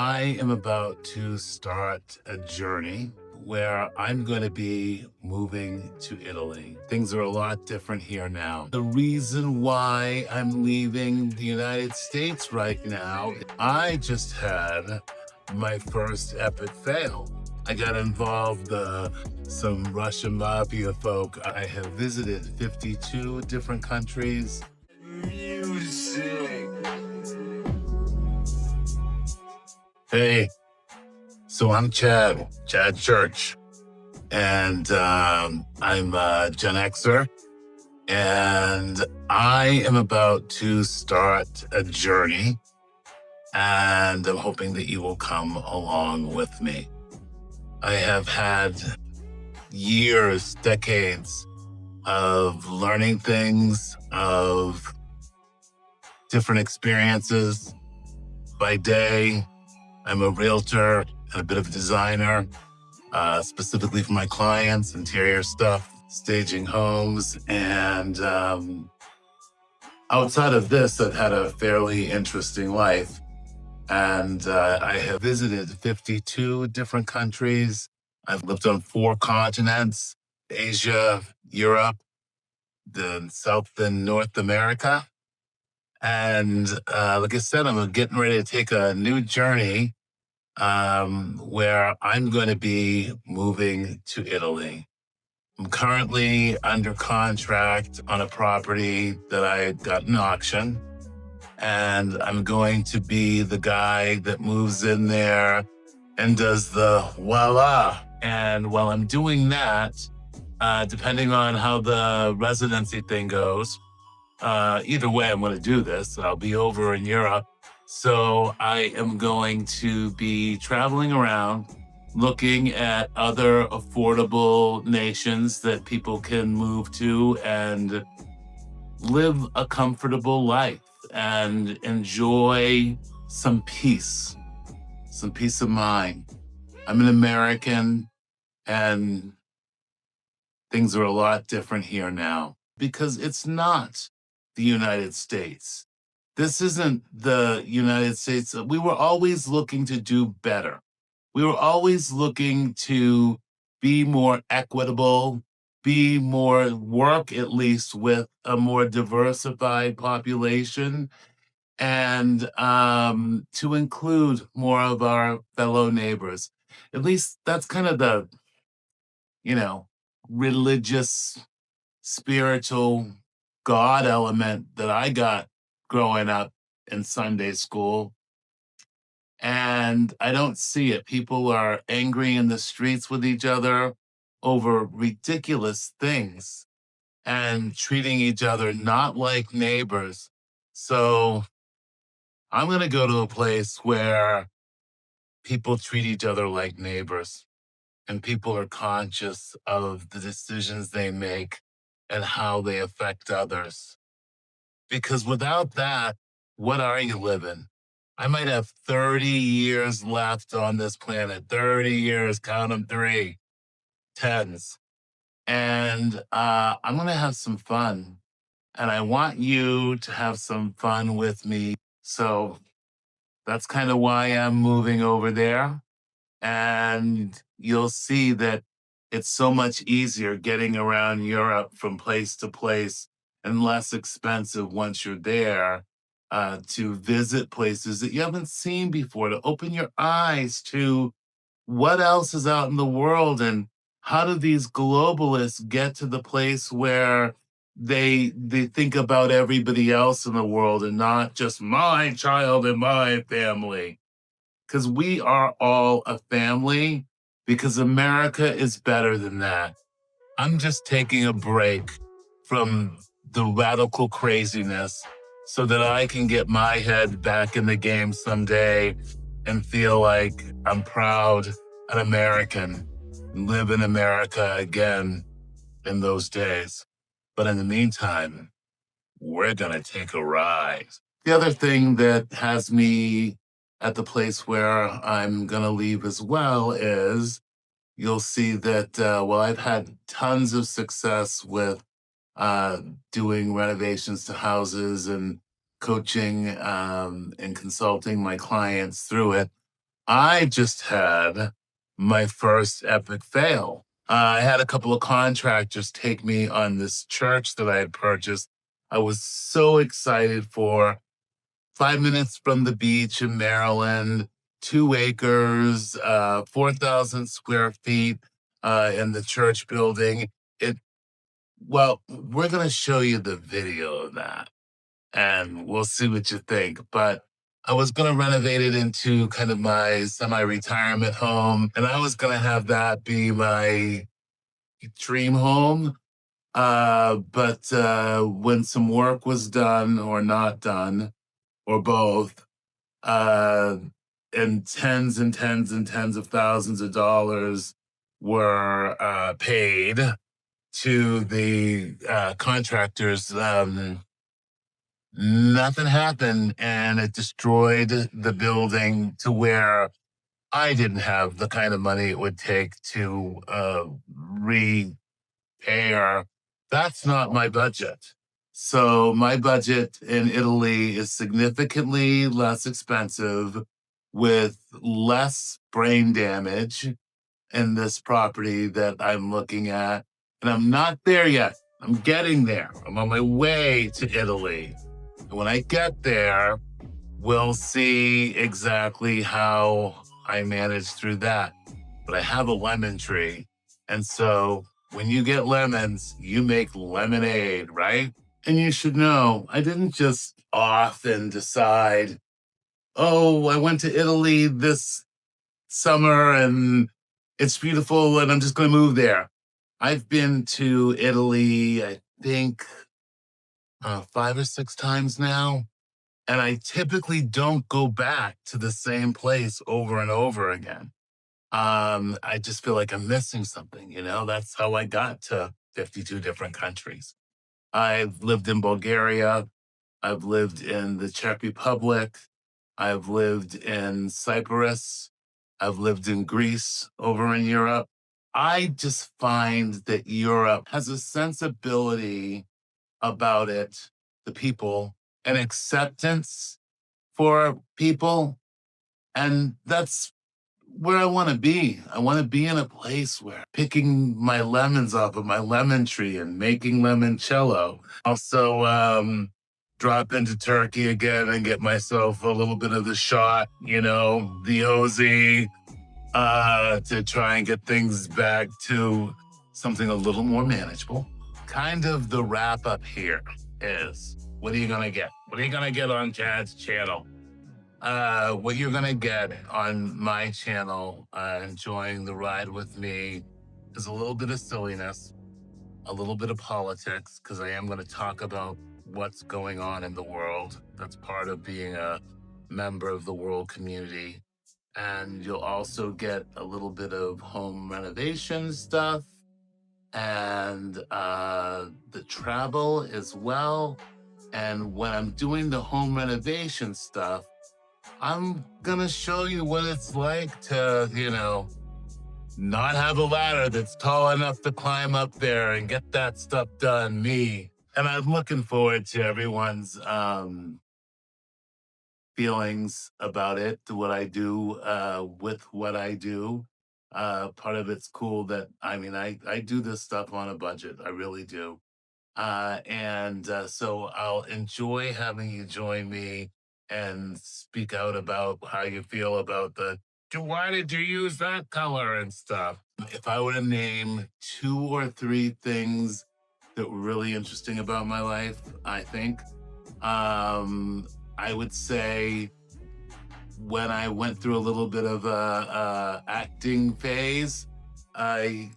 I am about to start a journey where I'm going to be moving to Italy. Things are a lot different here now. The reason why I'm leaving the United States right now, I just had my first epic fail. I got involved some Russian mafia folk. I have visited 52 different countries. Music. Hey, so I'm Chad Church, and I'm a Gen Xer, and I am about to start a journey, and I'm hoping that you will come along with me. I have had years, decades of learning things, of different experiences. By day, I'm a realtor and a bit of a designer. Specifically for my clients, interior stuff, staging homes. And outside of this, I've had a fairly interesting life. And I have visited 52 different countries. I've lived on 4 continents: Asia, Europe, the South and North America. And like I said, I'm getting ready to take a new journey where I'm going to be moving to Italy. I'm currently under contract on a property that I got in auction, and I'm going to be the guy that moves in there and does the voila. And while I'm doing that, depending on how the residency thing goes, either way, I'm going to do this. I'll be over in Europe. So I am going to be traveling around looking at other affordable nations that people can move to and live a comfortable life and enjoy some peace of mind. I'm an American, and things are a lot different here now because it's not the United States. This isn't the United States. We were always looking to do better. We were always looking to be more equitable, be more work at least with a more diversified population, and to include more of our fellow neighbors. At least that's kind of the, you know, religious, spiritual God element that I got growing up in Sunday school. And I don't see it. People are angry in the streets with each other over ridiculous things and treating each other not like neighbors. So I'm going to go to a place where people treat each other like neighbors and people are conscious of the decisions they make and how they affect others. Because without that, what are you living? I might have 30 years left on this planet. 30 years, count them, three, tens. And I'm going to have some fun. And I want you to have some fun with me. So that's kind of why I'm moving over there. And you'll see that it's so much easier getting around Europe from place to place and less expensive once you're there, to visit places that you haven't seen before, to open your eyes to what else is out in the world and how do these globalists get to the place where they think about everybody else in the world and not just my child and my family, because we are all a family, because America is better than that. I'm just taking a break from the radical craziness so that I can get my head back in the game someday and feel like I'm proud an American and live in America again in those days. But in the meantime, we're going to take a ride. The other thing that has me at the place where I'm going to leave as well is you'll see that, well, I've had tons of success with uh, doing renovations to houses and coaching and consulting my clients through it. I just had my first epic fail. I had a couple of contractors take me on this church that I had purchased. I was so excited for 5 minutes from the beach in Maryland, 2 acres, 4,000 square feet in the church building. It well, we're gonna show you the video of that and we'll see what you think. But I was going to renovate it into kind of my semi retirement home, and I was going to have that be my dream home. But when some work was done or not done, or both, uh, and tens and tens and tens of thousands of dollars were paid to the contractors. Nothing happened, and it destroyed the building to where I didn't have the kind of money it would take to repair. That's not my budget. So my budget in Italy is significantly less expensive with less brain damage in this property that I'm looking at. And I'm not there yet. I'm getting there. I'm on my way to Italy. When I get there, we'll see exactly how I manage through that. But I have a lemon tree. And so when you get lemons, you make lemonade, right? And you should know, I didn't just often decide, oh, I went to Italy this summer and it's beautiful and I'm just going to move there. I've been to Italy, I think, 5 or 6 times now. And I typically don't go back to the same place over and over again. I just feel like I'm missing something, you know? That's how I got to 52 different countries. I've lived in Bulgaria. I've lived in the Czech Republic. I've lived in Cyprus. I've lived in Greece over in Europe. I just find that Europe has a sensibility about it, the people, and acceptance for people. And that's where I want to be. I want to be in a place where picking my lemons off of my lemon tree and making limoncello. Also, drop into Turkey again and get myself a little bit of the shot, you know, the OZ, to try and get things back to something a little more manageable. Kind of the wrap up here is, what are you gonna get? What are you gonna get on Chad's channel? What you're gonna get on my channel, enjoying the ride with me, is a little bit of silliness, a little bit of politics, because I am gonna talk about what's going on in the world. That's part of being a member of the world community. And you'll also get a little bit of home renovation stuff and the travel as well. And when I'm doing the home renovation stuff, I'm gonna show you what it's like to, you know, not have a ladder that's tall enough to climb up there and get that stuff done, me. And I'm looking forward to everyone's feelings about it, to what I do with what I do. Part of it's cool that, I mean, I do this stuff on a budget. I really do. And so I'll enjoy having you join me and speak out about how you feel about why did you use that color and stuff. If I were to name 2 or 3 things that were really interesting about my life, I think, I would say when I went through a little bit of a acting phase, I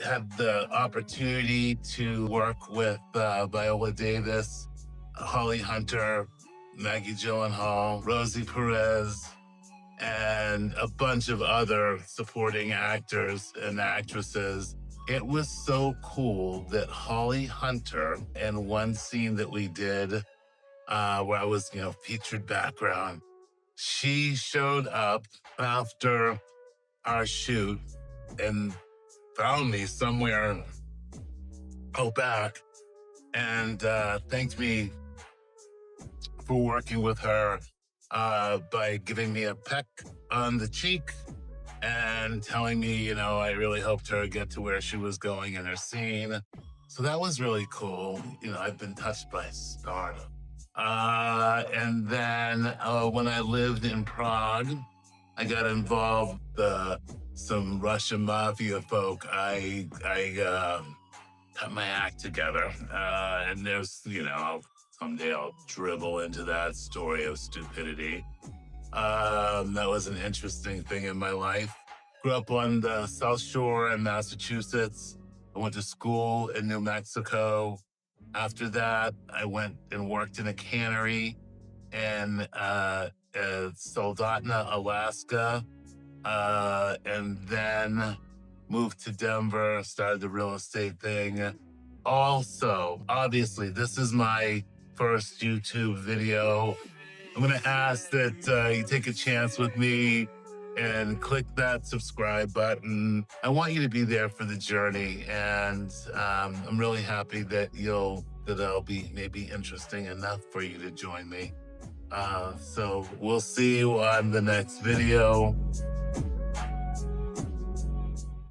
had the opportunity to work with Viola Davis, Holly Hunter, Maggie Gyllenhaal, Rosie Perez, and a bunch of other supporting actors and actresses. It was so cool that Holly Hunter, in one scene that we did, where I was, you know, featured background, she showed up after our shoot and found me somewhere out back and thanked me for working with her by giving me a peck on the cheek and telling me, I really helped her get to where she was going in her scene. So that was really cool. I've been touched by stardom. And then when I lived in Prague, I got involved some Russian mafia folk. I got my act together, and someday I'll dribble into that story of stupidity. That was an interesting thing in my life. Grew up on the South Shore in Massachusetts. I went to school in New Mexico. After that, I went and worked in a cannery in Soldotna, Alaska, and then moved to Denver, started the real estate thing. Also, obviously, this is my first YouTube video. I'm going to ask that you take a chance with me and click that subscribe button. I want you to be there for the journey, and I'm really happy that I'll be maybe interesting enough for you to join me. So we'll see you on the next video.